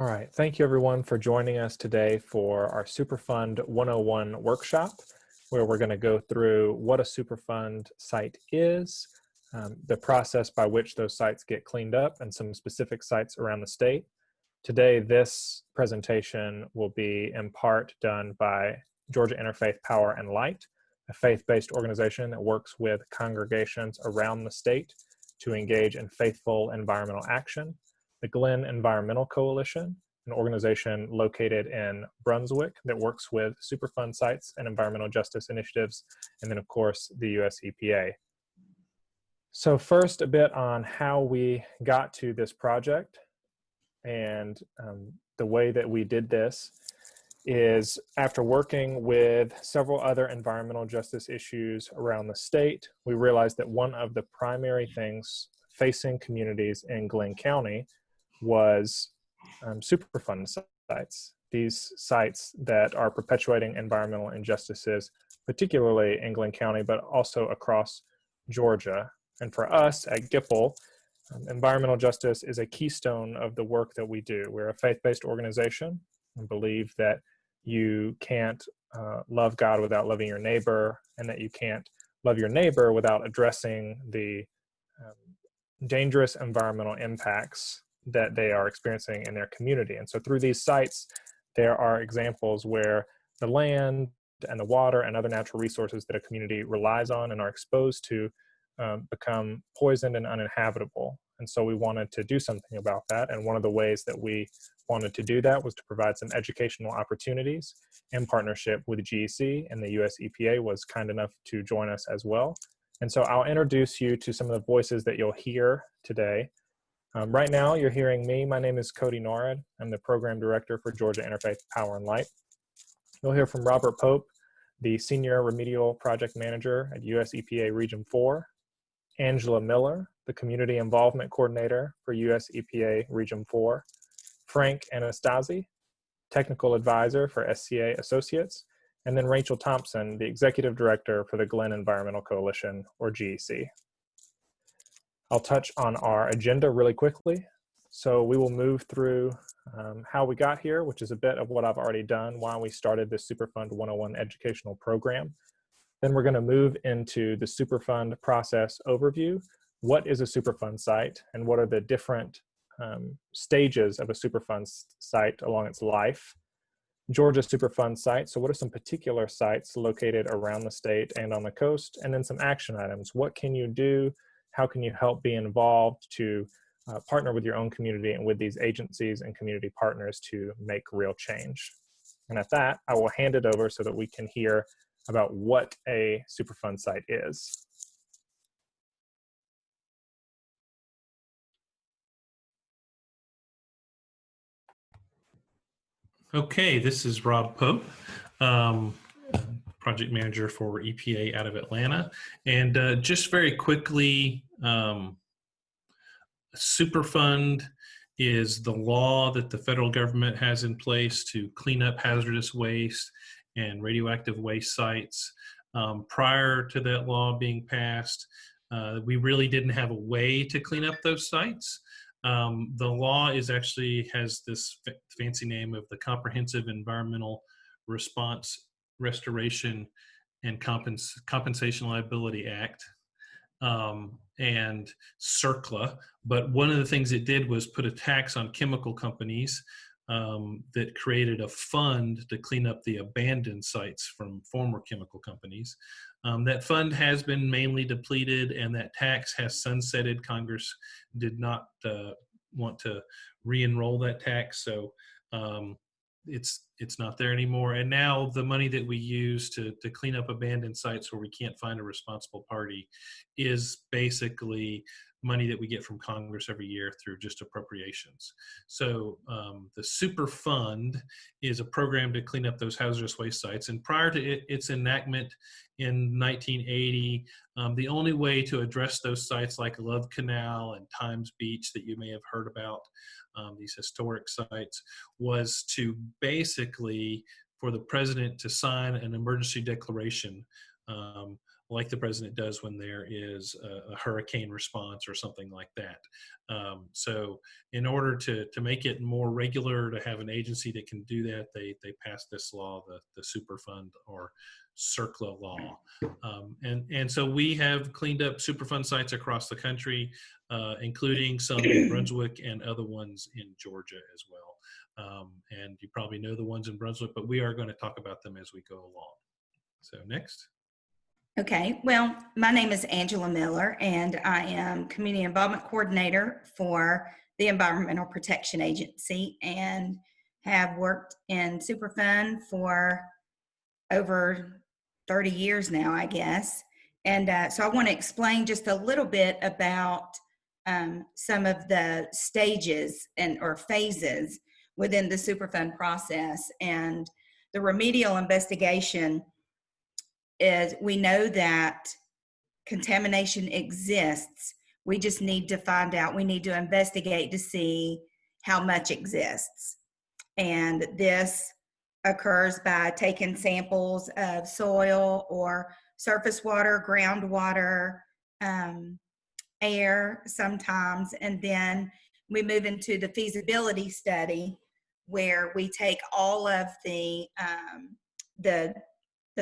All right, thank you everyone for joining us today for our Superfund 101 workshop, where we're going to go through what a Superfund site is, the process by which those sites get cleaned up, and some specific sites around the state. Today, this presentation will be in part done by Georgia Interfaith Power and Light, a faith-based organization that works with congregations around the state to engage in faithful environmental action. The Glynn Environmental Coalition, an organization located in Brunswick that works with Superfund Sites and environmental justice initiatives, and then of course the US EPA. So first, a bit on how we got to this project, and the way that we did this is after working with several other environmental justice issues around the state, we realized that one of the primary things facing communities in Glynn County was Superfund sites, these sites that are perpetuating environmental injustices, particularly in Glynn County, but also across Georgia. And for us at GIPL, environmental justice is a keystone of the work that we do. We're a faith-based organization and believe that you can't love God without loving your neighbor, and that you can't love your neighbor without addressing the dangerous environmental impacts that they are experiencing in their community. And so through these sites, there are examples where the land and the water and other natural resources that a community relies on and are exposed to become poisoned and uninhabitable. And so we wanted to do something about that. And one of the ways that we wanted to do that was to provide some educational opportunities in partnership with GEC, and the US EPA was kind enough to join us as well. And so I'll introduce you to some of the voices that you'll hear today. Right now, you're hearing me. My name is Cody Norrid. I'm the Program Director for Georgia Interfaith Power and Light. You'll hear from Robert Pope, the Senior Remedial Project Manager at US EPA Region 4, Angela Miller, the Community Involvement Coordinator for US EPA Region 4, Frank Anastasi, Technical Advisor for SCA Associates, and then Rachel Thompson, the Executive Director for the Glynn Environmental Coalition, or GEC. I'll touch on our agenda really quickly. So we will move through how we got here, which is a bit of what I've already done, why we started this Superfund 101 educational program. Then we're going to move into the Superfund process overview. What is a Superfund site, and what are the different stages of a Superfund site along its life? Georgia Superfund Site, so what are some particular sites located around the state and on the coast? And then some action items. What can you do? How can you help be involved to partner with your own community and with these agencies and community partners to make real change? And at that, I will hand it over so that we can hear about what a Superfund site is. Okay, this is Rob Pope, project manager for EPA out of Atlanta. And just very quickly, Superfund is the law that the federal government has in place to clean up hazardous waste and radioactive waste sites. Prior to that law being passed, we really didn't have a way to clean up those sites. The law has this fancy name of the Comprehensive Environmental Response, Restoration, and Compensation Liability Act, and CERCLA. But one of the things it did was put a tax on chemical companies that created a fund to clean up the abandoned sites from former chemical companies. That fund has been mainly depleted, and that tax has sunsetted. Congress did not want to re-enroll that tax, so it's not there anymore. And now the money that we use to clean up abandoned sites where we can't find a responsible party is basically money that we get from Congress every year through just appropriations. So the Superfund is a program to clean up those hazardous waste sites. And prior to its enactment in 1980, the only way to address those sites like Love Canal and Times Beach that you may have heard about, these historic sites, was to basically for the president to sign an emergency declaration like the president does when there is a hurricane response or something like that. So in order to make it more regular, to have an agency that can do that, they passed this law, the Superfund or CERCLA law. And so we have cleaned up Superfund sites across the country, including some in Brunswick and other ones in Georgia as well. And you probably know the ones in Brunswick, but we are going to talk about them as we go along. So next. Okay, well, my name is Angela Miller, and I am Community Involvement Coordinator for the Environmental Protection Agency, and have worked in Superfund for over 30 years now, I guess. And so I want to explain just a little bit about some of the stages or phases within the Superfund process. And the remedial investigation is, we know that contamination exists. We just need to find out, we need to investigate to see how much exists. And this occurs by taking samples of soil or surface water, groundwater, air sometimes, and then we move into the feasibility study, where we take all of the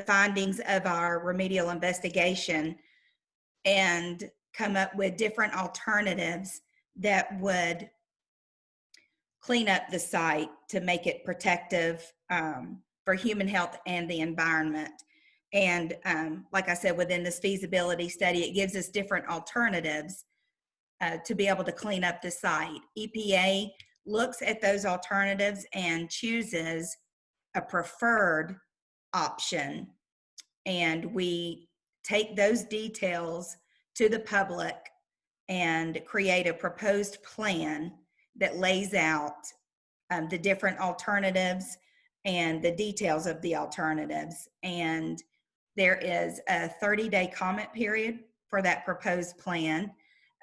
findings of our remedial investigation and come up with different alternatives that would clean up the site to make it protective for human health and the environment. And like I said, within this feasibility study, it gives us different alternatives to be able to clean up the site. EPA looks at those alternatives and chooses a preferred option, and we take those details to the public and create a proposed plan that lays out the different alternatives and the details of the alternatives. And there is a 30-day comment period for that proposed plan.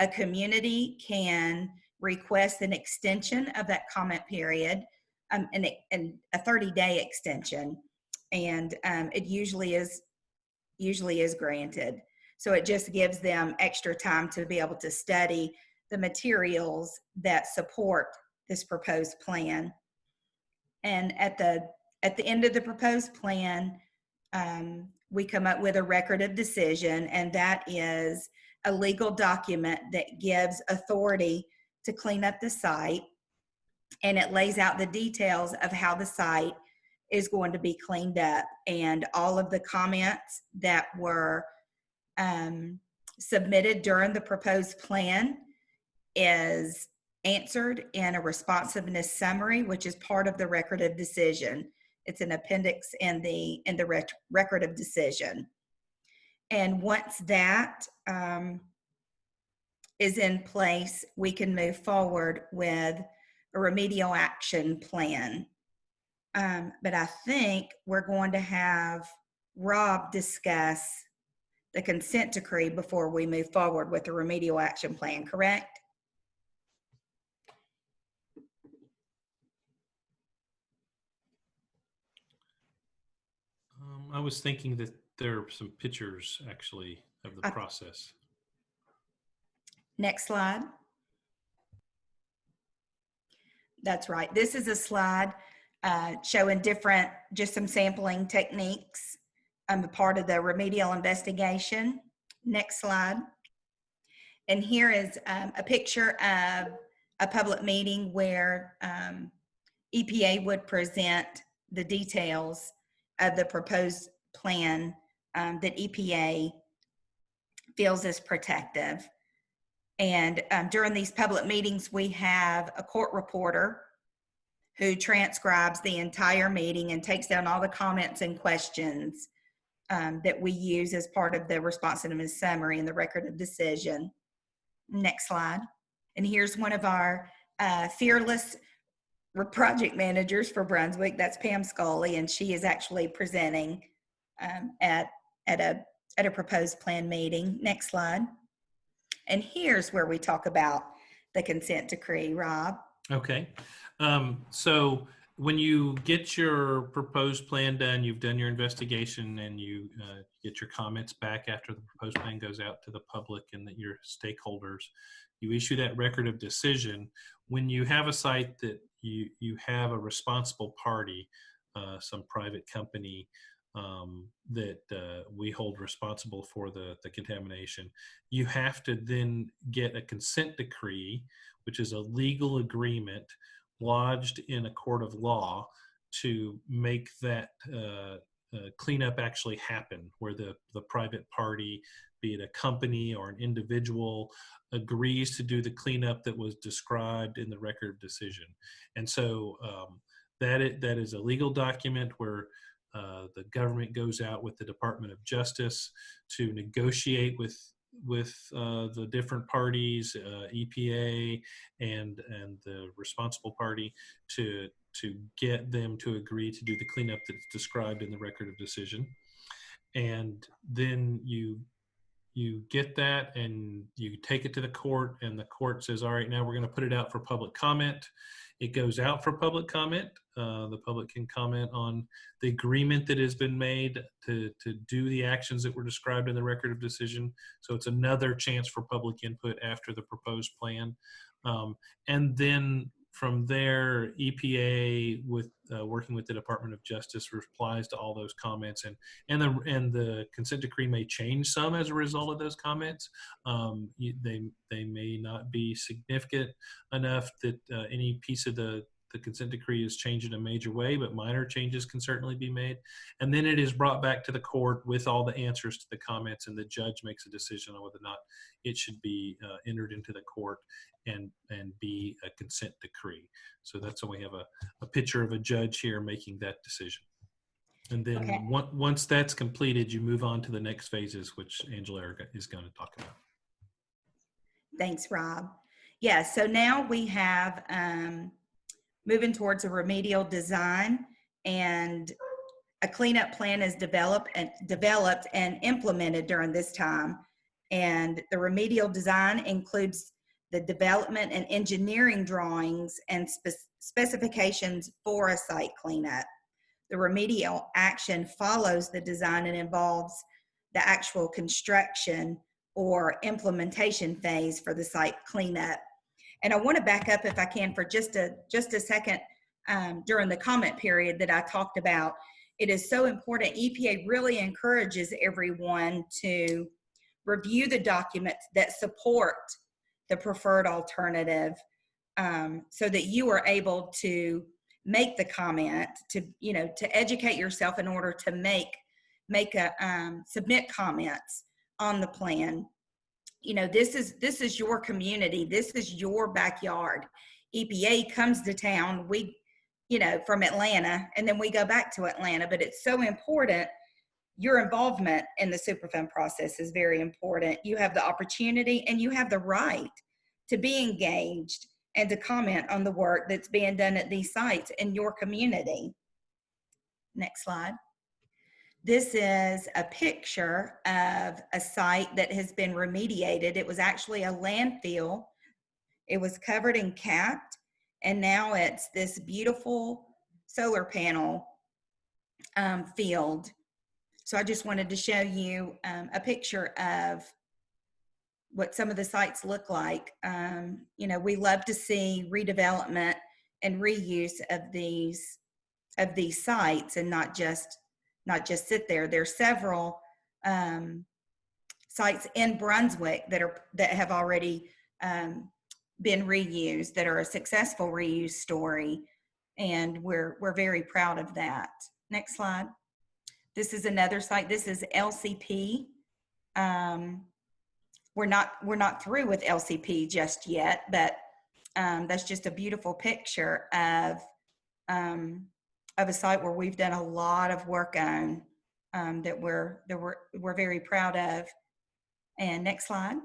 A community can request an extension of that comment period, and a 30-day extension. And it usually is granted. So it just gives them extra time to be able to study the materials that support this proposed plan. And at the end of the proposed plan, we come up with a record of decision, and that is a legal document that gives authority to clean up the site, and it lays out the details of how the site is going to be cleaned up, and all of the comments that were submitted during the proposed plan is answered in a responsiveness summary, which is part of the record of decision. It's an appendix in the record of decision. And once that is in place, we can move forward with a remedial action plan. But I think we're going to have Rob discuss the consent decree before we move forward with the remedial action plan, correct? I was thinking that there are some pictures actually of the process. Next slide. That's right. This is a slide showing just some sampling techniques, a part of the remedial investigation. Next slide. And here is a picture of a public meeting where EPA would present the details of the proposed plan that EPA feels is protective. And during these public meetings, we have a court reporter who transcribes the entire meeting and takes down all the comments and questions that we use as part of the responsiveness summary and the record of decision. Next slide. And here's one of our fearless project managers for Brunswick. That's Pam Scully, and she is actually presenting at a proposed plan meeting. Next slide. And here's where we talk about the consent decree, Rob. Okay. So when you get your proposed plan done, you've done your investigation, and you get your comments back after the proposed plan goes out to the public and that your stakeholders, you issue that record of decision. When you have a site that you have a responsible party, some private company that we hold responsible for the contamination, you have to then get a consent decree, which is a legal agreement lodged in a court of law to make that cleanup actually happen, where the private party, be it a company or an individual, agrees to do the cleanup that was described in the record of decision. And so that is a legal document where the government goes out with the Department of Justice to negotiate with the different parties, EPA and the responsible party, to get them to agree to do the cleanup that's described in the record of decision. And then you get that and you take it to the court, and the court says, all right, now we're going to put it out for public comment. It goes out for public comment. The public can comment on the agreement that has been made to do the actions that were described in the record of decision. So it's another chance for public input after the proposed plan. And then from there, EPA, with working with the Department of Justice, replies to all those comments, and the consent decree may change some as a result of those comments. They may not be significant enough that any piece of the consent decree is changed in a major way, but minor changes can certainly be made. And then it is brought back to the court with all the answers to the comments, and the judge makes a decision on whether or not it should be entered into the court and be a consent decree. So that's when we have a picture of a judge here making that decision. And then Okay. once that's completed, you move on to the next phases, which Angela is going to talk about. Thanks, Rob. Yeah, so now we have moving towards a remedial design, and a cleanup plan is developed and implemented during this time. And the remedial design includes the development and engineering drawings and specifications for a site cleanup. The remedial action follows the design and involves the actual construction or implementation phase for the site cleanup. And I want to back up, if I can, for just a second. During the comment period that I talked about, it is so important. EPA really encourages everyone to review the documents that support the preferred alternative, so that you are able to make the comment, to educate yourself in order to submit comments on the plan. This is your community. This is your backyard. EPA comes to town, from Atlanta, and then we go back to Atlanta. But it's so important. Your involvement in the Superfund process is very important. You have the opportunity and you have the right to be engaged and to comment on the work that's being done at these sites in your community. Next slide. This is a picture of a site that has been remediated. It was actually a landfill. It was covered and capped, and now it's this beautiful solar panel field. So I just wanted to show you a picture of what some of the sites look like. We love to see redevelopment and reuse of these sites, and not just sit there. There's several sites in Brunswick that have already been reused, that are a successful reuse story, and we're very proud of that. Next slide. This is another site. This is LCP. We're not through with LCP just yet, but that's just a beautiful picture of a site where we've done a lot of work on, that we're very proud of. And next slide.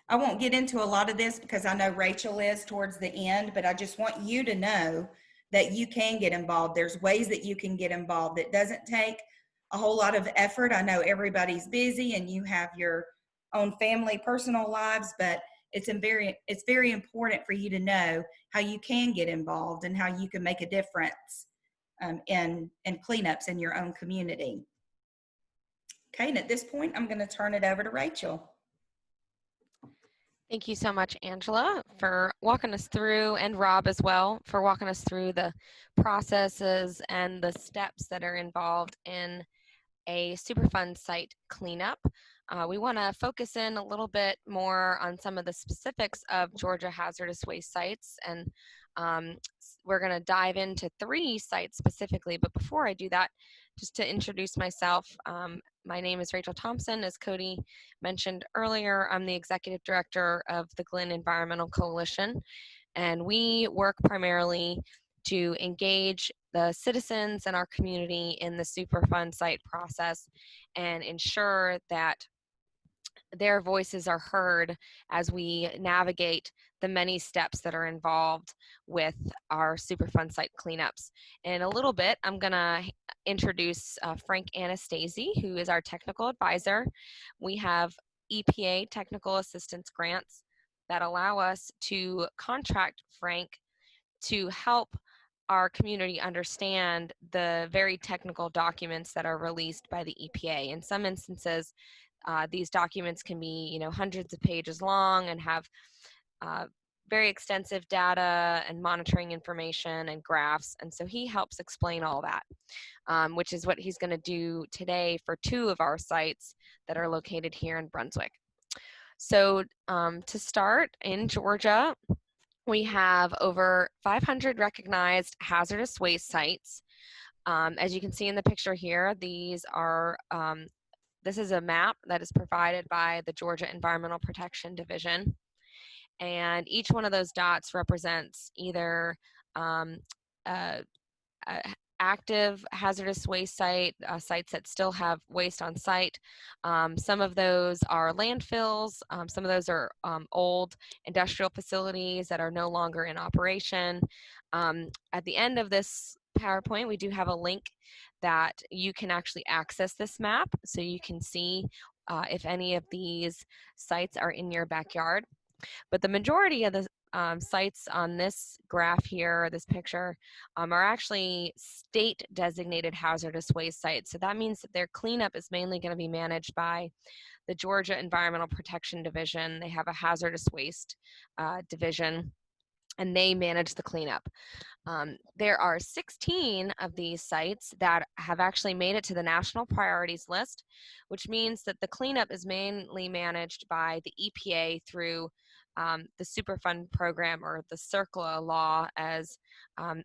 I won't get into a lot of this because I know Rachel is towards the end, but I just want you to know that you can get involved. There's ways that you can get involved. It doesn't take a whole lot of effort. I know everybody's busy and you have your own family, personal lives, but it's very important for you to know how you can get involved and how you can make a difference in cleanups in your own community. Okay, and at this point, I'm going to turn it over to Rachel. Thank you so much, Angela, for walking us through, and Rob as well, for walking us through the processes and the steps that are involved in a Superfund site cleanup. We want to focus in a little bit more on some of the specifics of Georgia hazardous waste sites, and we're going to dive into 3 sites specifically. But before I do that, just to introduce myself, my name is Rachel Thompson. As Cody mentioned earlier, I'm the Executive Director of the Glynn Environmental Coalition, and we work primarily to engage the citizens in our community in the Superfund site process and ensure that their voices are heard as we navigate the many steps that are involved with our Superfund site cleanups. In a little bit, I'm going to introduce Frank Anastasi, who is our technical advisor. We have EPA technical assistance grants that allow us to contract Frank to help our community understand the very technical documents that are released by the EPA. In some instances, these documents can be, hundreds of pages long and have very extensive data and monitoring information and graphs. And so he helps explain all that, which is what he's going to do today for 2 of our sites that are located here in Brunswick. So to start, in Georgia, we have over 500 recognized hazardous waste sites. As you can see in the picture here, these are this is a map that is provided by the Georgia Environmental Protection Division. And each one of those dots represents either active hazardous waste site, sites that still have waste on site. Some of those are landfills. Some of those are old industrial facilities that are no longer in operation. At the end of this PowerPoint, we do have a link that you can actually access this map so you can see if any of these sites are in your backyard. But the majority of the sites on this graph here, this picture, are actually state designated hazardous waste sites. So that means that their cleanup is mainly going to be managed by the Georgia Environmental Protection Division. They have a hazardous waste division, and they manage the cleanup. There are 16 of these sites that have actually made it to the national priorities list, which means that the cleanup is mainly managed by the EPA through the Superfund program, or the CERCLA law, as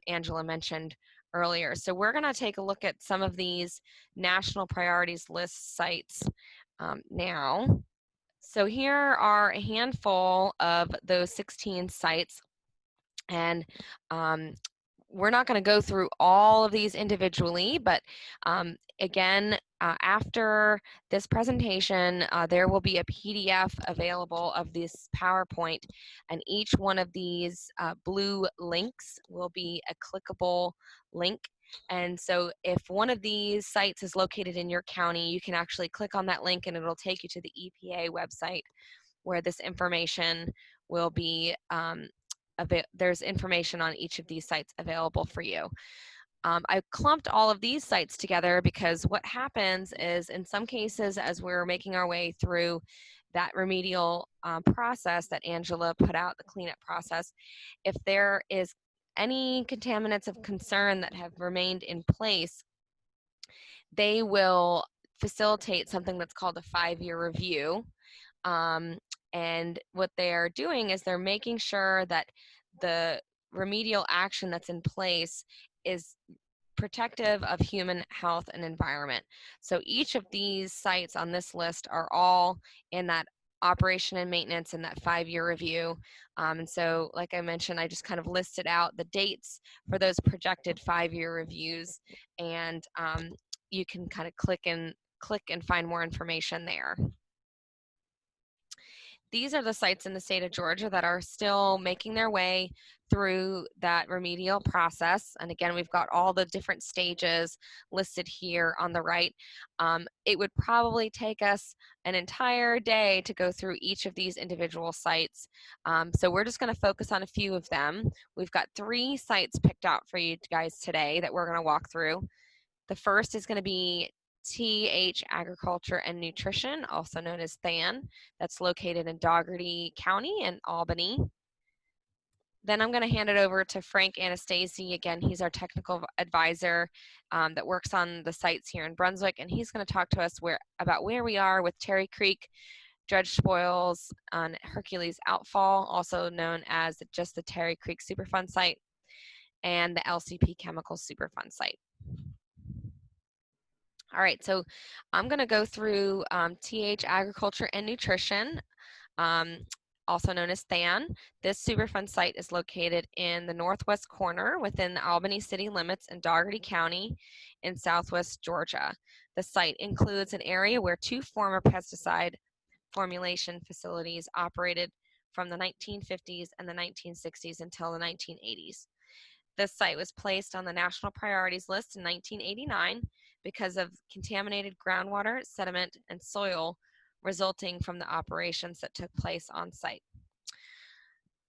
Angela mentioned earlier. So we're going to take a look at some of these national priorities list sites now. So here are a handful of those 16 sites. And we're not going to go through all of these individually, but again, after this presentation, there will be a PDF available of this PowerPoint, and each one of these blue links will be a clickable link. And so if one of these sites is located in your county, you can actually click on that link and it'll take you to the EPA website where this information will be there's information on each of these sites available for you. I clumped all of these sites together because what happens is, in some cases, as we're making our way through that remedial process that Angela put out, the cleanup process, if there is any contaminants of concern that have remained in place, they will facilitate something that's called a 5-year review. And what they are doing is they're making sure that the remedial action that's in place is protective of human health and environment. So each of these sites on this list are all in that operation and maintenance and that 5-year review. And so, like I mentioned, I just kind of listed out the dates for those projected 5-year reviews, and you can kind of click and find more information there. these are the sites in the state of Georgia that are still making their way through that remedial process. And again, we've got all the different stages listed here on the right. It would probably take us an entire day to go through each of these individual sites. So we're just going to focus on a few of them. We've got 3 sites picked out for you guys today that we're going to walk through. The first is going to be TH Agriculture and Nutrition, also known as THAN. That's located in Dougherty County in Albany. Then I'm going to hand it over to Frank Anastasi. Again, he's our technical advisor that works on the sites here in Brunswick, and he's going to talk to us about where we are with Terry Creek dredge spoils on Hercules Outfall, also known as just the Terry Creek Superfund Site, and the LCP Chemical Superfund Site. All right, so I'm going to go through TH Agriculture and Nutrition, also known as THAN. This Superfund site is located in the northwest corner within the Albany city limits in Dougherty County in southwest Georgia. The site includes an area where 2 former pesticide formulation facilities operated from the 1950s and the 1960s until the 1980s. This site was placed on the National Priorities List in 1989 because of contaminated groundwater, sediment, and soil resulting from the operations that took place on site.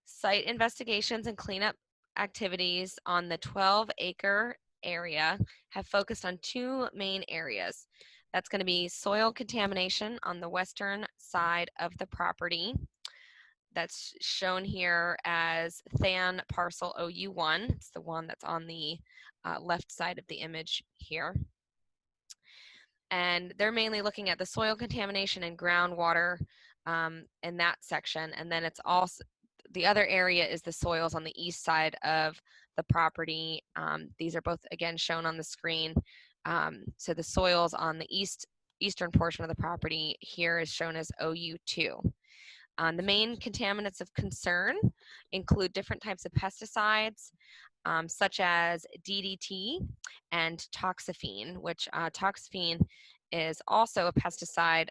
Site investigations and cleanup activities on the 12-acre area have focused on 2 main areas. That's going to be soil contamination on the western side of the property. That's shown here as THAN parcel OU1. It's the one that's on the left side of the image here. And they're mainly looking at the soil contamination and groundwater in that section. And then it's also, the other area is the soils on the east side of the property. These are both, again, shown on the screen. So the soils on the eastern portion of the property here is shown as OU2. The main contaminants of concern include different types of pesticides, such as DDT and toxaphene, which toxaphene is also a pesticide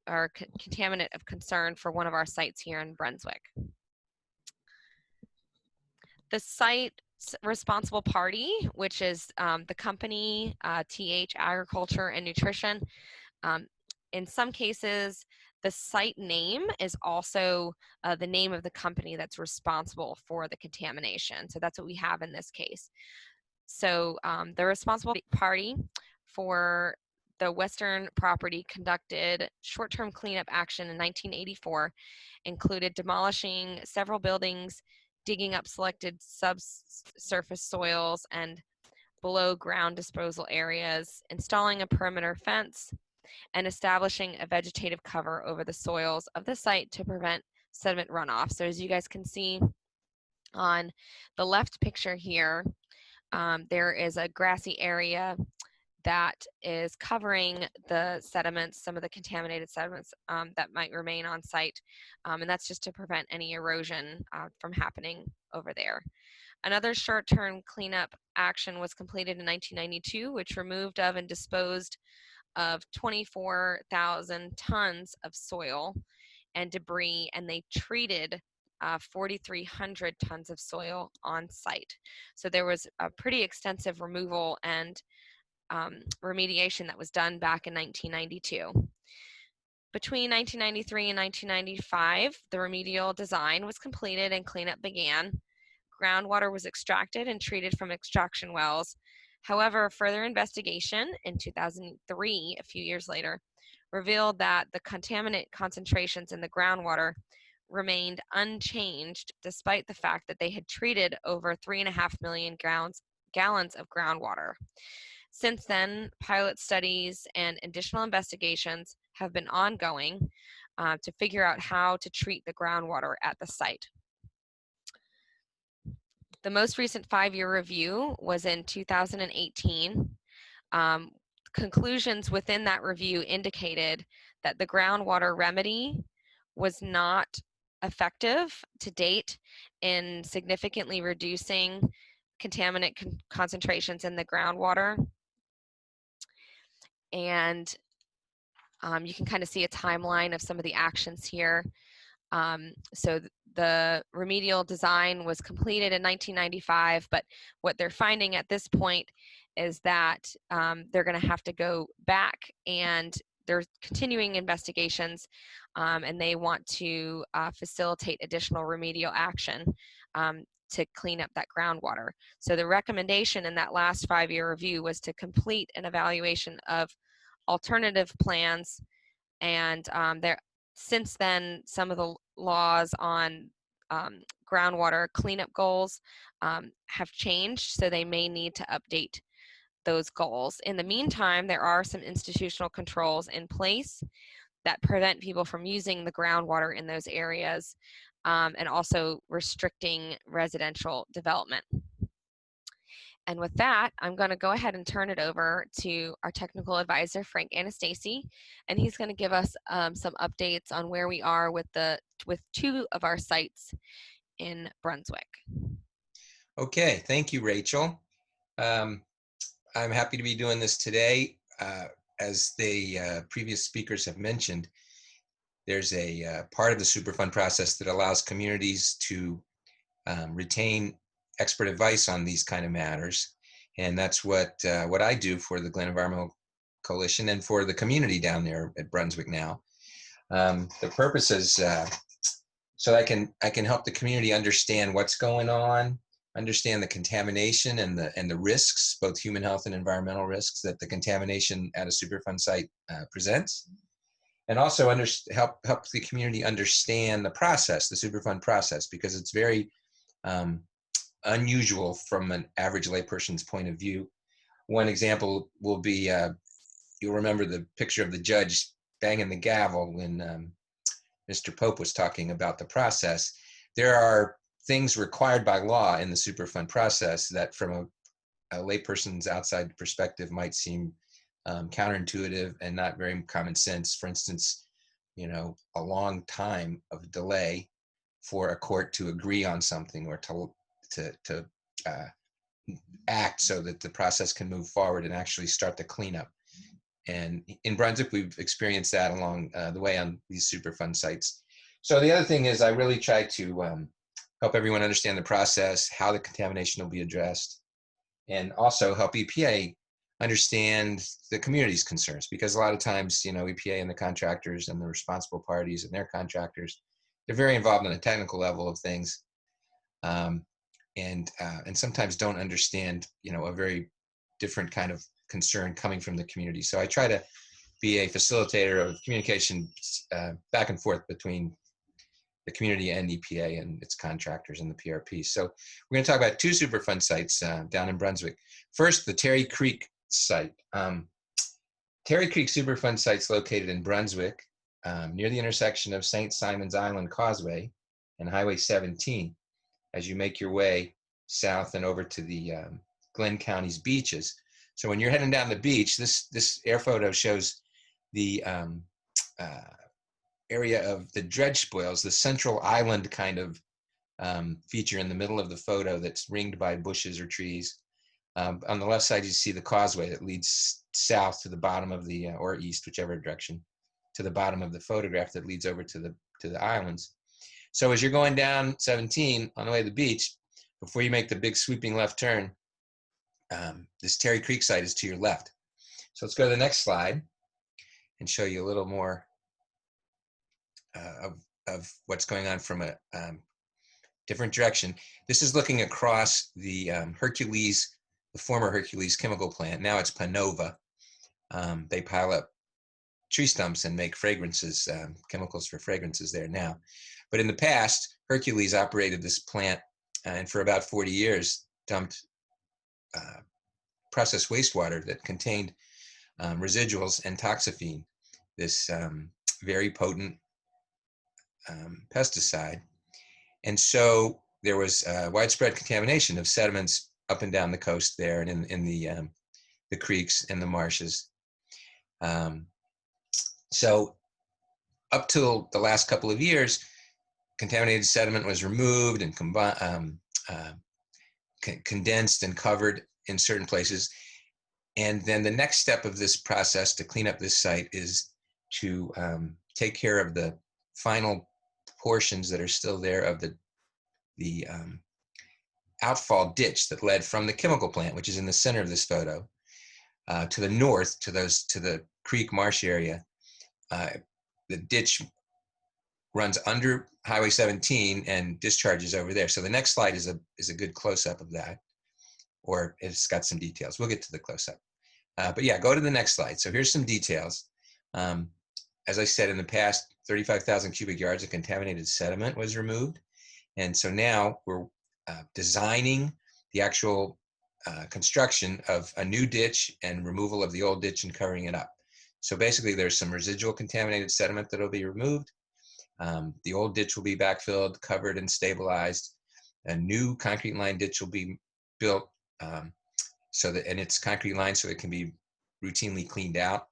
or contaminant of concern for one of our sites here in Brunswick. The site's responsible party, which is the company TH Agriculture and Nutrition, in some cases, the site name is also the name of the company that's responsible for the contamination. So that's what we have in this case. So the responsible party for the western property conducted short-term cleanup action in 1984, included demolishing several buildings, digging up selected subsurface soils and below ground disposal areas, installing a perimeter fence, and establishing a vegetative cover over the soils of the site to prevent sediment runoff. So as you guys can see on the left picture here, there is a grassy area that is covering the sediments, some of the contaminated sediments that might remain on site, and that's just to prevent any erosion from happening over there. Another short-term cleanup action was completed in 1992, which removed of and disposed of 24,000 tons of soil and debris, and they treated 4,300 tons of soil on site. So there was a pretty extensive removal and remediation that was done back in 1992. Between 1993 and 1995, the remedial design was completed and cleanup began. Groundwater was extracted and treated from extraction wells. However, further investigation in 2003, a few years later, revealed that the contaminant concentrations in the groundwater remained unchanged despite the fact that they had treated over 3.5 million gallons of groundwater. Since then, pilot studies and additional investigations have been ongoing to figure out how to treat the groundwater at the site. The most recent 5-year review was in 2018. Conclusions within that review indicated that the groundwater remedy was not effective to date in significantly reducing contaminant concentrations in the groundwater. And you can kind of see a timeline of some of the actions here. So the remedial design was completed in 1995, but what they're finding at this point is that they're going to have to go back, and they're continuing investigations, and they want to facilitate additional remedial action to clean up that groundwater. So the recommendation in that last 5-year review was to complete an evaluation of alternative plans, and since then, some of the laws on groundwater cleanup goals have changed, so they may need to update those goals. In the meantime, there are some institutional controls in place that prevent people from using the groundwater in those areas, and also restricting residential development. And with that, I'm going to go ahead and turn it over to our technical advisor, Frank Anastasi, and he's going to give us some updates on where we are with 2 of our sites in Brunswick. Okay, thank you, Rachel. I'm happy to be doing this today. As the previous speakers have mentioned, there's a part of the Superfund process that allows communities to retain expert advice on these kind of matters. And that's what I do for the Glynn Environmental Coalition and for the community down there at Brunswick now. The purpose is so I can help the community understand what's going on, understand the contamination and the risks, both human health and environmental risks that the contamination at a Superfund site presents, and also help the community understand the process, the Superfund process, because it's very unusual from an average layperson's point of view. One example will be, you'll remember the picture of the judge banging the gavel when Mr. Pope was talking about the process. There are things required by law in the Superfund process that from a layperson's outside perspective might seem counterintuitive and not very common sense. For instance, a long time of delay for a court to agree on something or to act so that the process can move forward and actually start the cleanup. And in Brunswick, we've experienced that along the way on these Superfund sites. So the other thing is I really try to help everyone understand the process, how the contamination will be addressed, and also help EPA understand the community's concerns, because a lot of times, EPA and the contractors and the responsible parties and their contractors, they're very involved on a technical level of things. And sometimes don't understand, a very different kind of concern coming from the community. So I try to be a facilitator of communication back and forth between the community and EPA and its contractors and the PRP. So we're going to talk about 2 Superfund sites down in Brunswick. First, the Terry Creek site. Terry Creek Superfund site's located in Brunswick, near the intersection of St. Simon's Island Causeway and Highway 17. As you make your way south and over to the Glynn County's beaches. So when you're heading down the beach, this air photo shows the area of the dredge spoils, the central island kind of feature in the middle of the photo that's ringed by bushes or trees. On the left side, you see the causeway that leads south to the bottom of the, or east, whichever direction, to the bottom of the photograph that leads over to the islands. So as you're going down 17 on the way to the beach, before you make the big sweeping left turn, this Terry Creek site is to your left. So let's go to the next slide and show you a little more of what's going on from a different direction. This is looking across the Hercules, the former Hercules chemical plant. Now it's Panova. They pile up tree stumps and make fragrances, chemicals for fragrances there now. But in the past, Hercules operated this plant and for about 40 years dumped processed wastewater that contained residuals and toxaphene, this very potent pesticide. And so there was widespread contamination of sediments up and down the coast there and in the creeks and the marshes. So up till the last couple of years, contaminated sediment was removed and condensed and covered in certain places. And then the next step of this process to clean up this site is to take care of the final portions that are still there of the outfall ditch that led from the chemical plant, which is in the center of this photo, to the north to the creek marsh area. The ditch runs under Highway 17 and discharges over there. So the next slide is a good close-up of that, or it's got some details. We'll get to the close-up. But yeah, go to the next slide. So here's some details. As I said, in the past, 35,000 cubic yards of contaminated sediment was removed. And so now we're designing the actual construction of a new ditch and removal of the old ditch and covering it up. So basically there's some residual contaminated sediment that will be removed. The old ditch will be backfilled, covered, and stabilized. A new concrete line ditch will be built and it's concrete lined so it can be routinely cleaned out.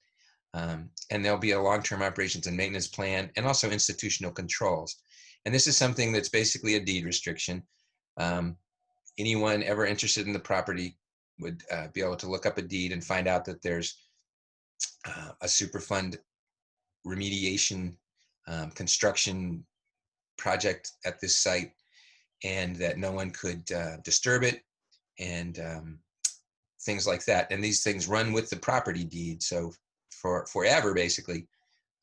And there'll be a long-term operations and maintenance plan and also institutional controls. And this is something that's basically a deed restriction. Anyone ever interested in the property would be able to look up a deed and find out that there's a Superfund remediation construction project at this site, and that no one could disturb it, and things like that. And these things run with the property deed. So for forever, basically,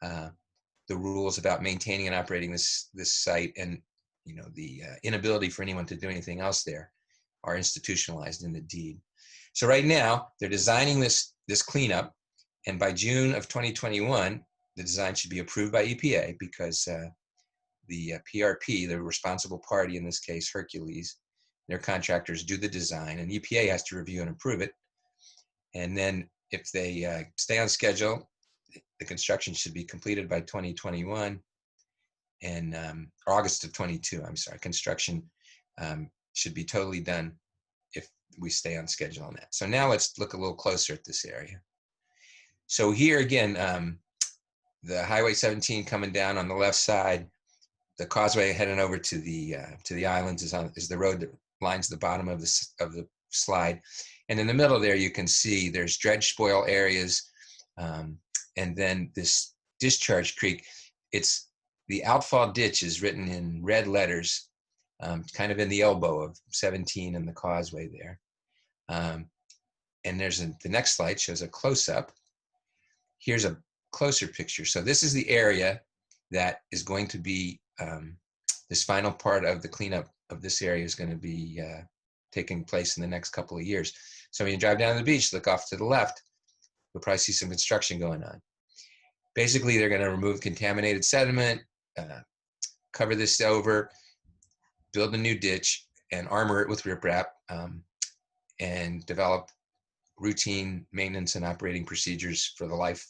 the rules about maintaining and operating this site, and the inability for anyone to do anything else there, are institutionalized in the deed. So right now they're designing this cleanup, and by June of 2021, the design should be approved by EPA, because the PRP, the responsible party in this case, Hercules, their contractors do the design, and EPA has to review and approve it. And then if they stay on schedule, the construction should be completed by 2021, and August of 22, I'm sorry. Construction should be totally done if we stay on schedule on that. So now let's look a little closer at this area. So here again, the Highway 17 coming down on the left side, the causeway heading over to the islands is the road that lines the bottom of the slide. And in the middle there, you can see there's dredge spoil areas, and then this discharge creek. It's the outfall ditch is written in red letters, kind of in the elbow of 17 and the causeway there. And there's the next slide shows a close-up. Here's a closer picture. So this is the area that is going to be, this final part of the cleanup of this area is going to be taking place in the next couple of years. So when you drive down to the beach, look off to the left, you'll probably see some construction going on. Basically, they're going to remove contaminated sediment, cover this over, build a new ditch, and armor it with riprap, and develop routine maintenance and operating procedures for the life,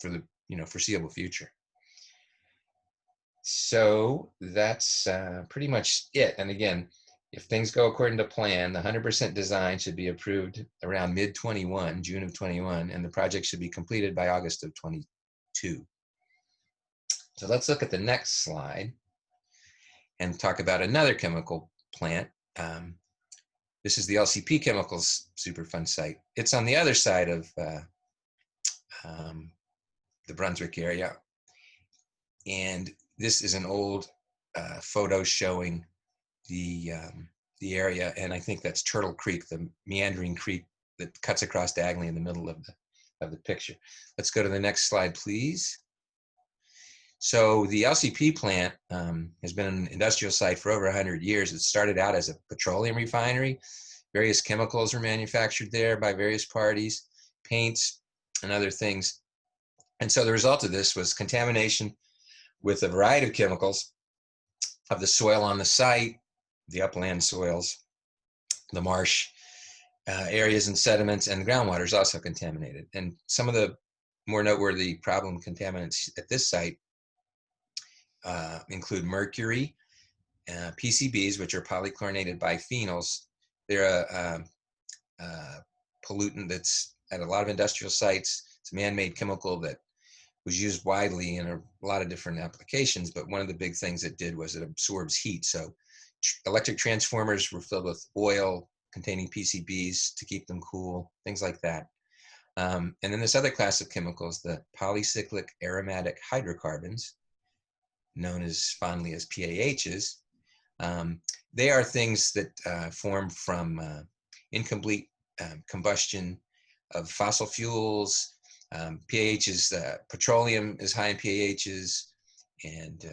for the foreseeable future. So that's pretty much it. And again, if things go according to plan, the 100% design should be approved around mid-21, June of 21, and the project should be completed by August of 22. So let's look at the next slide and talk about another chemical plant. This is the LCP Chemicals Superfund Site. It's on the other side of the Brunswick area. And this is an old photo showing the area, and I think that's Turtle Creek, the meandering creek that cuts across diagonally in the middle of the picture. Let's go to the next slide, please. So the LCP plant has been an industrial site for over 100 years. It started out as a petroleum refinery. Various chemicals were manufactured there by various parties, paints and other things. And so the result of this was contamination with a variety of chemicals of the soil on the site, the upland soils, the marsh areas and sediments, and the groundwater is also contaminated. And some of the more noteworthy problem contaminants at this site include mercury, PCBs, which are polychlorinated biphenyls. They're a pollutant that's at a lot of industrial sites. It's a man-made chemical that was used widely in a lot of different applications, but one of the big things it did was it absorbs heat. So electric transformers were filled with oil containing PCBs to keep them cool, things like that. And then this other class of chemicals, the polycyclic aromatic hydrocarbons. known as fondly as PAHs. They are things that form from incomplete combustion of fossil fuels. PAHs, petroleum is high in PAHs, and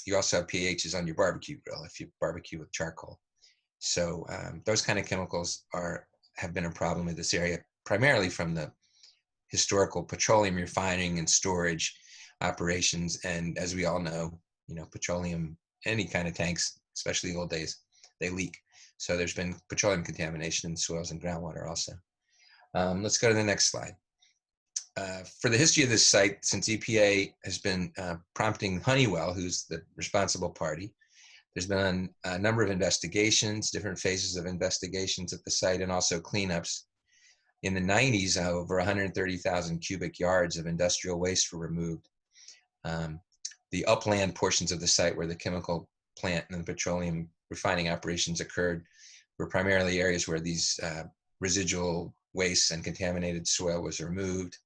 you also have PAHs on your barbecue grill if you barbecue with charcoal. So those kind of chemicals have been a problem in this area, primarily from the historical petroleum refining and storage operations. And as we all know, petroleum, any kind of tanks, especially the old days, they leak. So there's been petroleum contamination in soils and groundwater also. Let's go to the next slide. For the history of this site, since EPA has been prompting Honeywell, who's the responsible party, there's been a number of investigations, different phases of investigations at the site, and also cleanups. In the 90s, over 130,000 cubic yards of industrial waste were removed. The upland portions of the site where the chemical plant and the petroleum refining operations occurred were primarily areas where these residual wastes and contaminated soil was removed.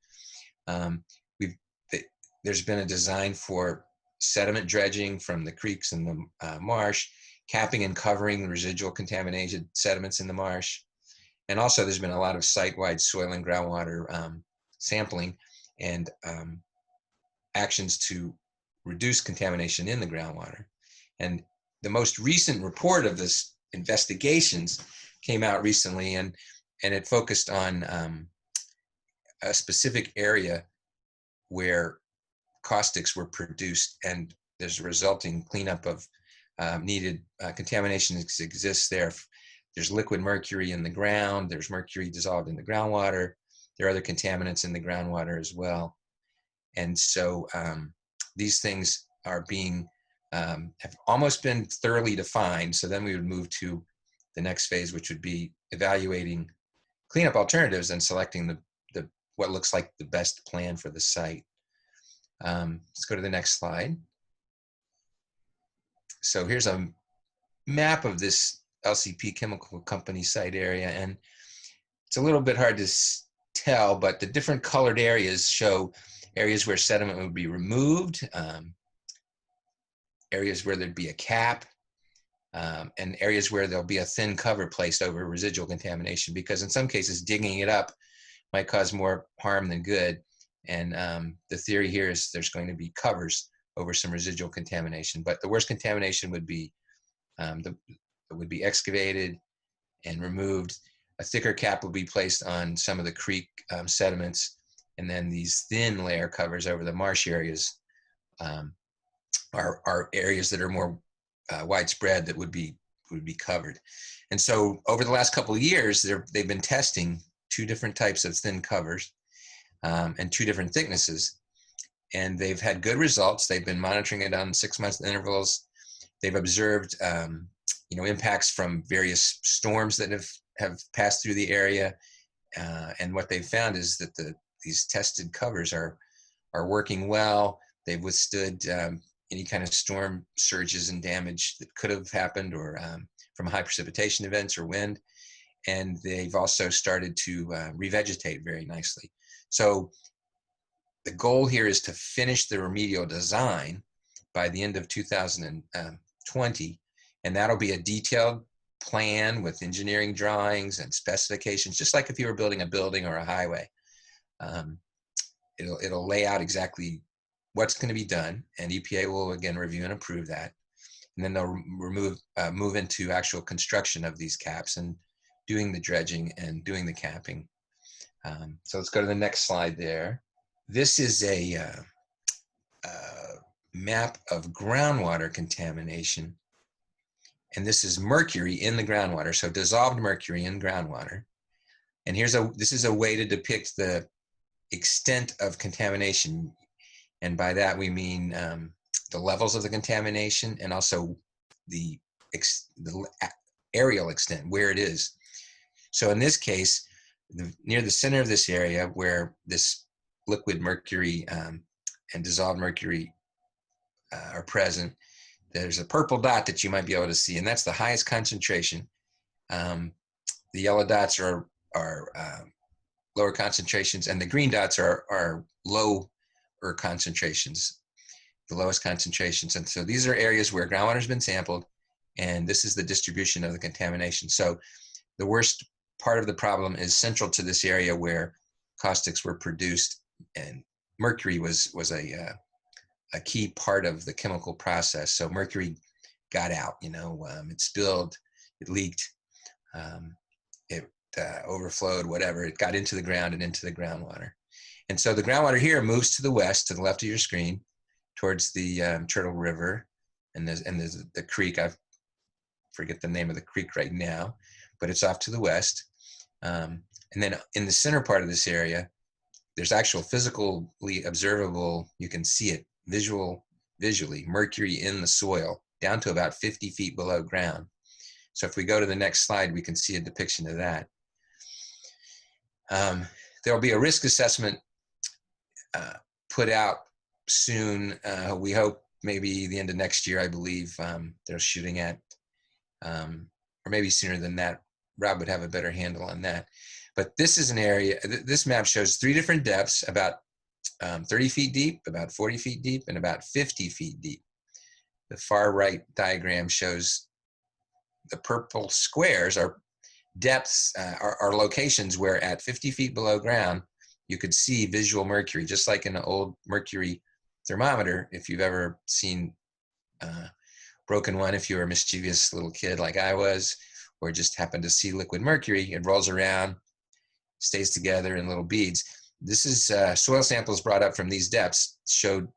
There's been a design for sediment dredging from the creeks and the marsh, capping and covering the residual contaminated sediments in the marsh. And also there's been a lot of site-wide soil and groundwater sampling and actions to reduce contamination in the groundwater. And the most recent report of this investigations came out recently, and it focused on a specific area where caustics were produced, and there's a resulting cleanup of needed contamination that exists there. There's liquid mercury in the ground, there's mercury dissolved in the groundwater, there are other contaminants in the groundwater as well. And so these things are being, have almost been thoroughly defined. So then we would move to the next phase, which would be evaluating cleanup alternatives and selecting the what looks like the best plan for the site. Let's go to the next slide. So here's a map of this LCP chemical company site area, and it's a little bit hard to tell, but the different colored areas show areas where sediment would be removed, areas where there'd be a cap, and areas where there'll be a thin cover placed over residual contamination, because in some cases digging it up might cause more harm than good. And the theory here is there's going to be covers over some residual contamination, but the worst contamination would be excavated and removed. A thicker cap would be placed on some of the creek sediments, and then these thin layer covers over the marsh areas are areas that are more widespread that would be covered. And so over the last couple of years, they've been testing 2 different types of thin covers and 2 different thicknesses, and they've had good results. They've been monitoring it on 6-month intervals. They've observed impacts from various storms that have passed through the area, and what they've found is that these tested covers are working well. They've withstood any kind of storm surges and damage that could have happened, or from high precipitation events or wind. And they've also started to revegetate very nicely. So the goal here is to finish the remedial design by the end of 2020, and that'll be a detailed plan with engineering drawings and specifications, just like if you were building a building or a highway. It'll lay out exactly what's going to be done, and EPA will again review and approve that. And then they'll move into actual construction of these caps and doing the dredging and doing the capping. So let's go to the next slide there. This is a map of groundwater contamination. And this is mercury in the groundwater, so dissolved mercury in groundwater. And this is a way to depict the extent of contamination. And by that we mean the levels of the contamination, and also the aerial extent, where it is. So in this case, near the center of this area where this liquid mercury and dissolved mercury are present, there's a purple dot that you might be able to see, and that's the highest concentration. The yellow dots are lower concentrations, and the green dots are lower concentrations. the lowest concentrations. And so these are areas where groundwater has been sampled, and this is the distribution of the contamination. So the worst part of the problem is central to this area where caustics were produced, and mercury was a key part of the chemical process. So mercury got out, it spilled, it leaked, it overflowed, whatever. It got into the ground and into the groundwater. And so the groundwater here moves to the west, to the left of your screen, towards the Turtle River, and there's the creek. I forget the name of the creek right now, but it's off to the west. And then in the center part of this area, there's actual physically observable, you can see it visually, mercury in the soil down to about 50 feet below ground. So if we go to the next slide, we can see a depiction of that. There'll be a risk assessment put out soon. We hope maybe the end of next year, I believe they're shooting at, or maybe sooner than that. Rob would have a better handle on that. But this is an area, this map shows 3 different depths, about 30 feet deep, about 40 feet deep, and about 50 feet deep. The far right diagram shows the purple squares are depths, are locations where at 50 feet below ground, you could see visual mercury, just like in an old mercury thermometer. If you've ever seen broken one, if you were a mischievous little kid like I was, or just happened to see liquid mercury, it rolls around, stays together in little beads. This is soil samples brought up from these depths showed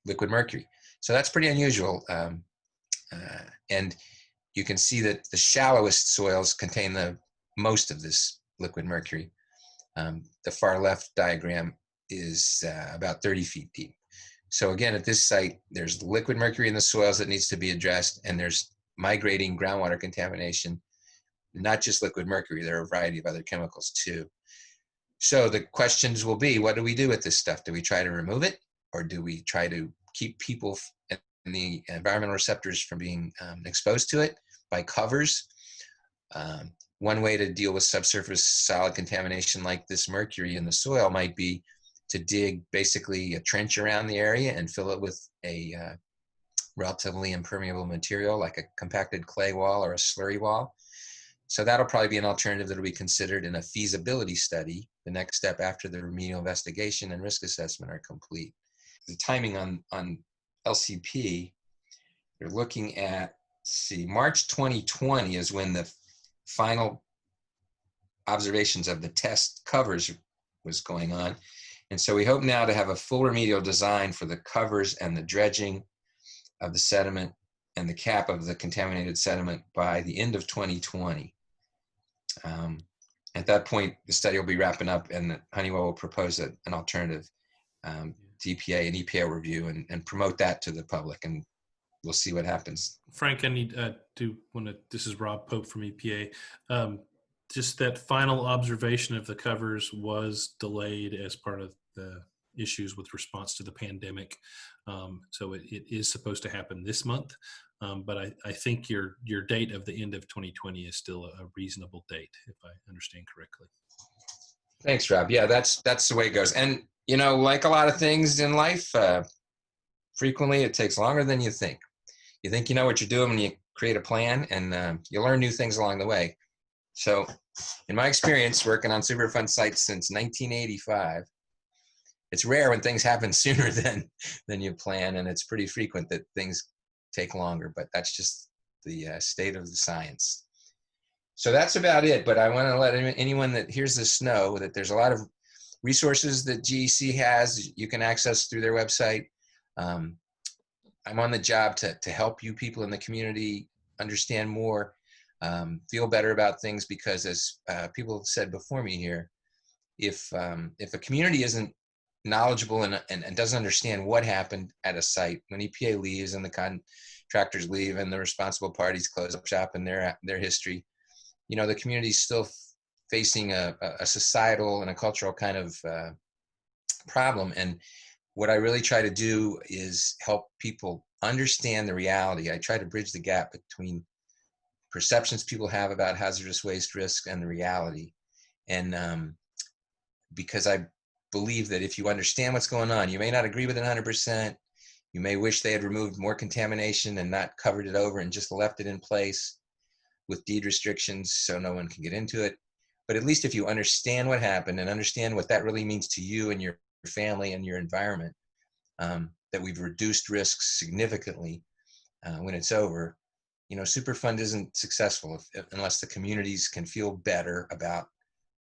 liquid mercury. So that's pretty unusual. And you can see that the shallowest soils contain the most of this liquid mercury. The far left diagram is about 30 feet deep. So again, at this site, there's liquid mercury in the soils that needs to be addressed, and there's migrating groundwater contamination, not just liquid mercury, there are a variety of other chemicals too. So the questions will be, what do we do with this stuff? Do we try to remove it, or do we try to keep people and the environmental receptors from being exposed to it by covers? One way to deal with subsurface solid contamination like this mercury in the soil might be to dig basically a trench around the area and fill it with a relatively impermeable material like a compacted clay wall or a slurry wall. So that'll probably be an alternative that will be considered in a feasibility study, the next step after the remedial investigation and risk assessment are complete. The timing on LCP, you're looking at, March 2020 is when the final observations of the test covers was going on. And so we hope now to have a full remedial design for the covers and the dredging of the sediment and the cap of the contaminated sediment by the end of 2020. At that point, the study will be wrapping up, and Honeywell will propose an alternative to EPA and EPA review and promote that to the public, and we'll see what happens. Frank, I need this is Rob Pope from EPA. Just that final observation of the covers was delayed as part of the issues with response to the pandemic. So it is supposed to happen this month, but I think your date of the end of 2020 is still a reasonable date, if I understand correctly. Thanks, Rob. Yeah, that's the way it goes. And, like a lot of things in life, frequently it takes longer than you think. You think you know what you're doing when you create a plan, and you learn new things along the way. So in my experience working on Superfund Sites since 1985, it's rare when things happen sooner than you plan, and it's pretty frequent that things take longer, but that's just the state of the science. So that's about it, but I want to let anyone that hears this know that there's a lot of resources that GEC has you can access through their website. I'm on the job to help you people in the community understand more, feel better about things, because as people have said before me here, if a community isn't knowledgeable and doesn't understand what happened at a site when EPA leaves and the contractors leave and the responsible parties close up shop in their history, the community's still facing a societal and a cultural kind of problem. And what I really try to do is help people understand the reality. I try to bridge the gap between perceptions people have about hazardous waste risk and the reality. And because I believe that if you understand what's going on, you may not agree with it 100%, You may wish they had removed more contamination and not covered it over and just left it in place with deed restrictions so no one can get into it. But at least if you understand what happened and understand what that really means to you and your family and your environment, that we've reduced risks significantly when it's over, Superfund isn't successful unless the communities can feel better about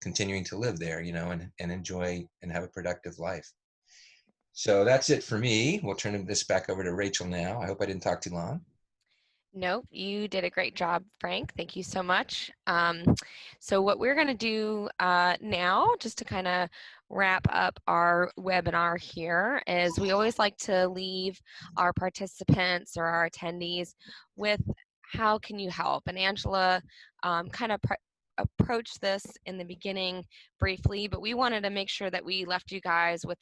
continuing to live there, and enjoy and have a productive life. So that's it for me. We'll turn this back over to Rachel now. I hope I didn't talk too long. Nope, you did a great job, Frank. Thank you so much. So what we're going to do now, just to kind of wrap up our webinar here, is we always like to leave our participants or our attendees with how can you help? And Angela kind of approached this in the beginning briefly, but we wanted to make sure that we left you guys with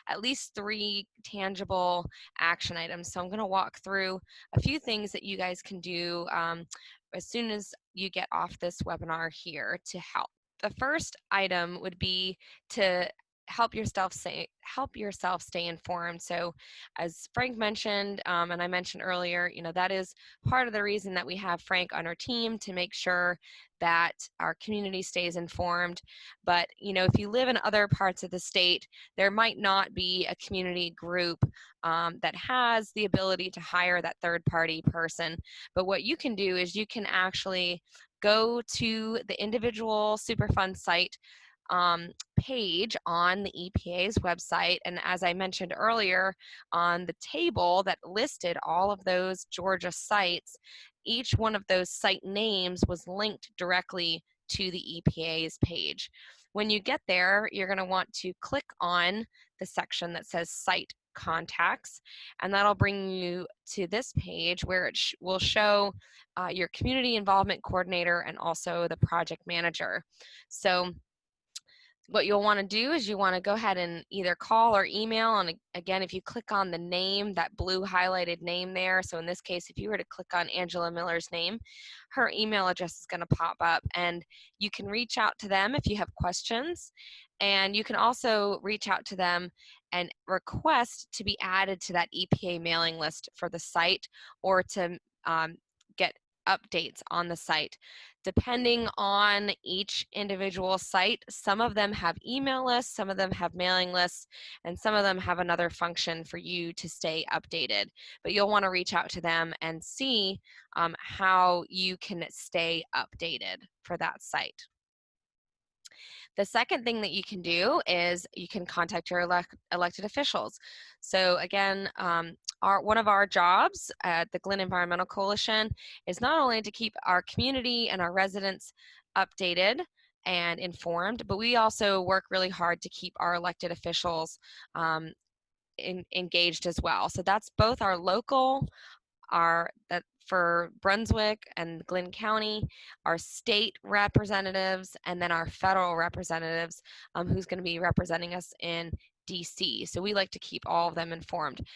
at least three tangible action items. So I'm going to walk through a few things that you guys can do as soon as you get off this webinar here to help. The first item would be to help yourself stay informed. So as Frank mentioned, and I mentioned earlier, that is part of the reason that we have Frank on our team, to make sure that our community stays informed. But if you live in other parts of the state, there might not be a community group that has the ability to hire that third-party person. But what you can do is you can actually go to the individual Superfund site page on the EPA's website, and as I mentioned earlier, on the table that listed all of those Georgia sites, each one of those site names was linked directly to the EPA's page. When you get there, you're going to want to click on the section that says Site Contacts, and that'll bring you to this page where it will show your community involvement coordinator and also the project manager. So what you'll want to do is you want to go ahead and either call or email. And again, if you click on the name, that blue highlighted name there, so in this case, if you were to click on Angela Miller's name, her email address is going to pop up, and you can reach out to them if you have questions. And you can also reach out to them and request to be added to that EPA mailing list for the site, or to get updates on the site. Depending on each individual site, some of them have email lists, some of them have mailing lists, and some of them have another function for you to stay updated. But you'll want to reach out to them and see how you can stay updated for that site. The second thing that you can do is you can contact your elected officials. So again, one of our jobs at the Glynn Environmental Coalition is not only to keep our community and our residents updated and informed, but we also work really hard to keep our elected officials engaged as well. So that's both our local, for Brunswick and Glynn County, our state representatives, and then our federal representatives who's going to be representing us in DC. So we like to keep all of them informed.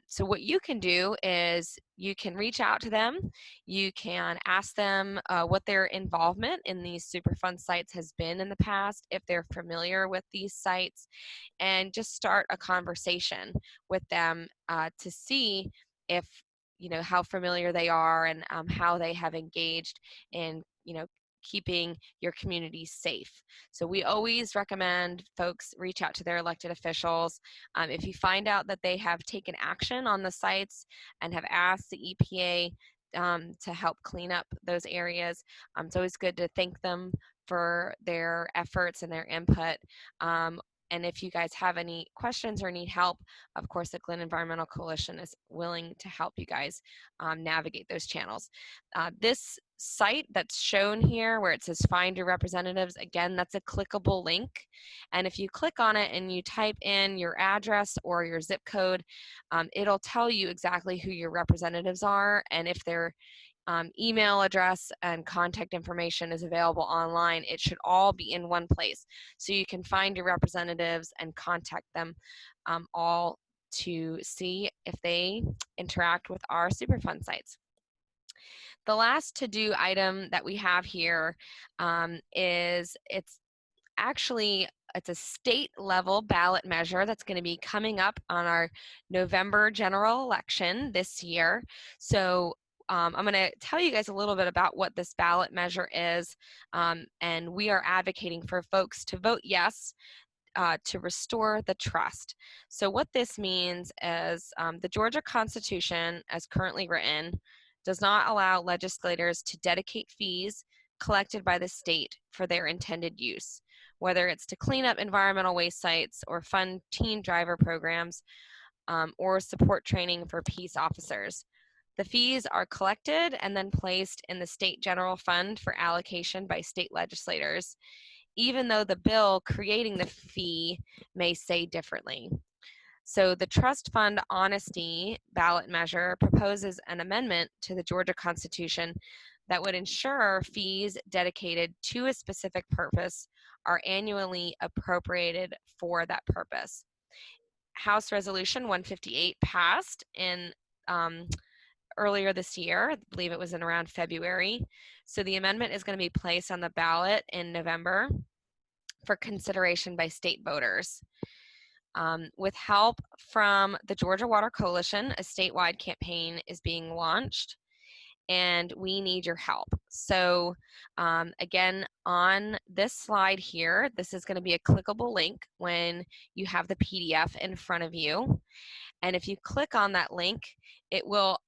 So what you can do is you can reach out to them. You can ask them what their involvement in these Superfund sites has been in the past, if they're familiar with these sites, and just start a conversation with them to see if how familiar they are and how they have engaged in keeping your community safe. So we always recommend folks reach out to their elected officials. If you find out that they have taken action on the sites and have asked the EPA to help clean up those areas, it's always good to thank them for their efforts and their input. And if you guys have any questions or need help, of course, the Glynn Environmental Coalition is willing to help you guys navigate those channels. This site that's shown here where it says Find Your Representatives, again, that's a clickable link. And if you click on it and you type in your address or your zip code, it'll tell you exactly who your representatives are, and if they're email address and contact information is available online. It should all be in one place. So you can find your representatives and contact them all to see if they interact with our Superfund sites. The last to-do item that we have here is actually, it's a state level ballot measure that's going to be coming up on our November general election this year. So I'm going to tell you guys a little bit about what this ballot measure is, and we are advocating for folks to vote yes to restore the trust. So what this means is the Georgia Constitution, as currently written, does not allow legislators to dedicate fees collected by the state for their intended use, whether it's to clean up environmental waste sites or fund teen driver programs or support training for peace officers. The fees are collected and then placed in the state general fund for allocation by state legislators, even though the bill creating the fee may say differently. So the Trust Fund Honesty ballot measure proposes an amendment to the Georgia Constitution that would ensure fees dedicated to a specific purpose are annually appropriated for that purpose. House Resolution 158 passed in earlier this year. I believe it was in around February. So the amendment is going to be placed on the ballot in November for consideration by state voters. With help from the Georgia Water Coalition, a statewide campaign is being launched, and we need your help. So again, on this slide here, this is going to be a clickable link when you have the PDF in front of you. And if you click on that link, it will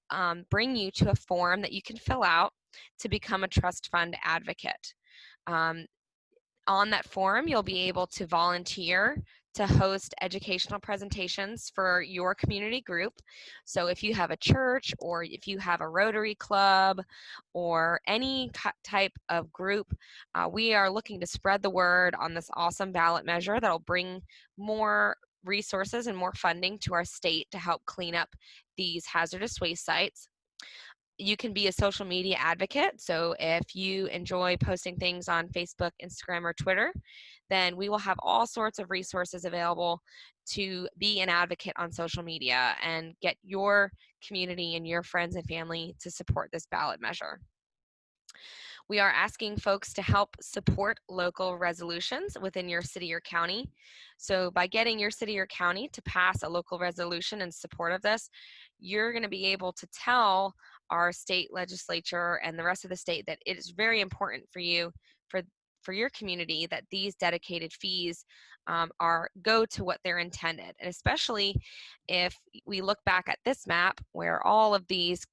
bring you to a form that you can fill out to become a trust fund advocate. On that form, you'll be able to volunteer to host educational presentations for your community group. So if you have a church, or if you have a Rotary Club, or any type of group, we are looking to spread the word on this awesome ballot measure that'll bring more resources and more funding to our state to help clean up these hazardous waste sites. You can be a social media advocate. So if you enjoy posting things on Facebook, Instagram, or Twitter, then we will have all sorts of resources available to be an advocate on social media and get your community and your friends and family to support this ballot measure. We are asking folks to help support local resolutions within your city or county. So by getting your city or county to pass a local resolution in support of this, you're going to be able to tell our state legislature and the rest of the state that it is very important for you, for your community, that these dedicated fees go to what they're intended. And especially if we look back at this map where all of these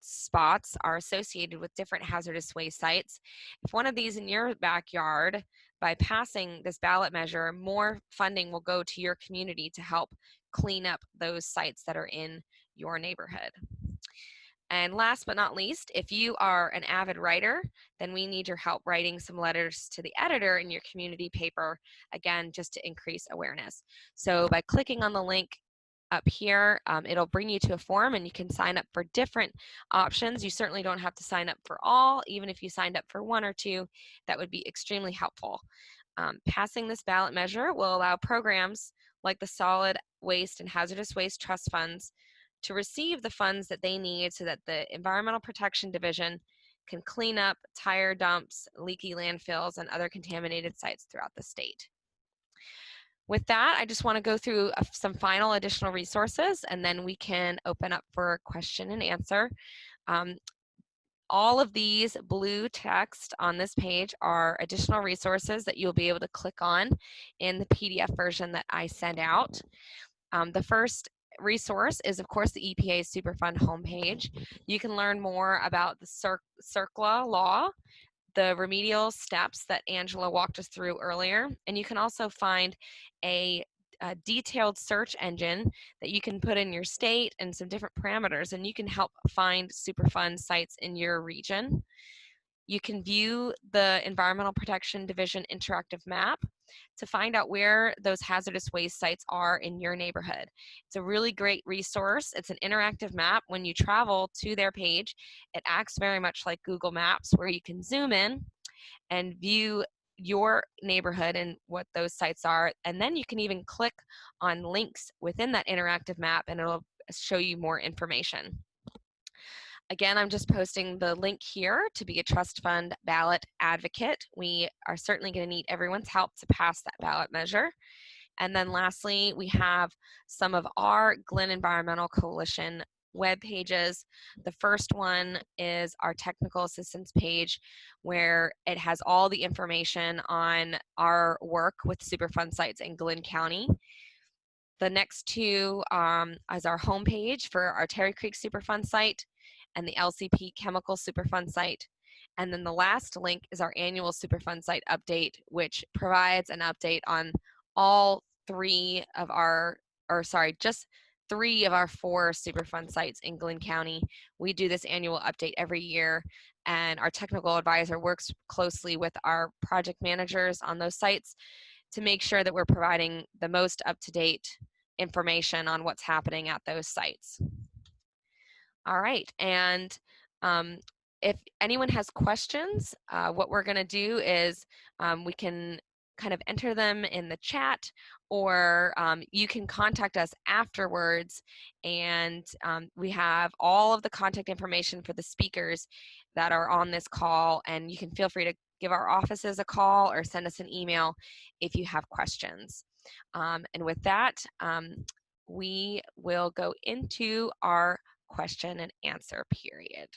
spots are associated with different hazardous waste sites. If one of these in your backyard, by passing this ballot measure, more funding will go to your community to help clean up those sites that are in your neighborhood. And last but not least, if you are an avid writer, then we need your help writing some letters to the editor in your community paper, again, just to increase awareness. So by clicking on the link up here, it'll bring you to a form, and you can sign up for different options. You certainly don't have to sign up for all. Even if you signed up for one or two, that would be extremely helpful. Passing this ballot measure will allow programs like the Solid Waste and Hazardous Waste Trust Funds to receive the funds that they need so that the Environmental Protection Division can clean up tire dumps, leaky landfills, and other contaminated sites throughout the state. With that, I just want to go through some final additional resources, and then we can open up for question and answer. All of these blue text on this page are additional resources that you'll be able to click on in the PDF version that I send out. The first resource is, of course, the EPA Superfund homepage. You can learn more about the CERCLA law, the remedial steps that Angela walked us through earlier, and you can also find a detailed search engine that you can put in your state and some different parameters, and you can help find Superfund sites in your region. You can view the Environmental Protection Division interactive map to find out where those hazardous waste sites are in your neighborhood. It's a really great resource. It's an interactive map. When you travel to their page, it acts very much like Google Maps, where you can zoom in and view your neighborhood and what those sites are. And then you can even click on links within that interactive map, and it'll show you more information. Again, I'm just posting the link here to be a trust fund ballot advocate. We are certainly going to need everyone's help to pass that ballot measure. And then lastly, we have some of our Glynn Environmental Coalition web pages. The first one is our technical assistance page, where it has all the information on our work with Superfund Sites in Glynn County. The next two is our homepage for our Terry Creek Superfund Site and the LCP Chemical Superfund Site. And then the last link is our annual Superfund Site update, which provides an update on all just 3 of our 4 Superfund sites in Glynn County. We do this annual update every year, and our technical advisor works closely with our project managers on those sites to make sure that we're providing the most up-to-date information on what's happening at those sites. All right, and if anyone has questions, what we're going to do is we can kind of enter them in the chat, or you can contact us afterwards, and we have all of the contact information for the speakers that are on this call, and you can feel free to give our offices a call or send us an email if you have questions. And with that, we will go into our question and answer period.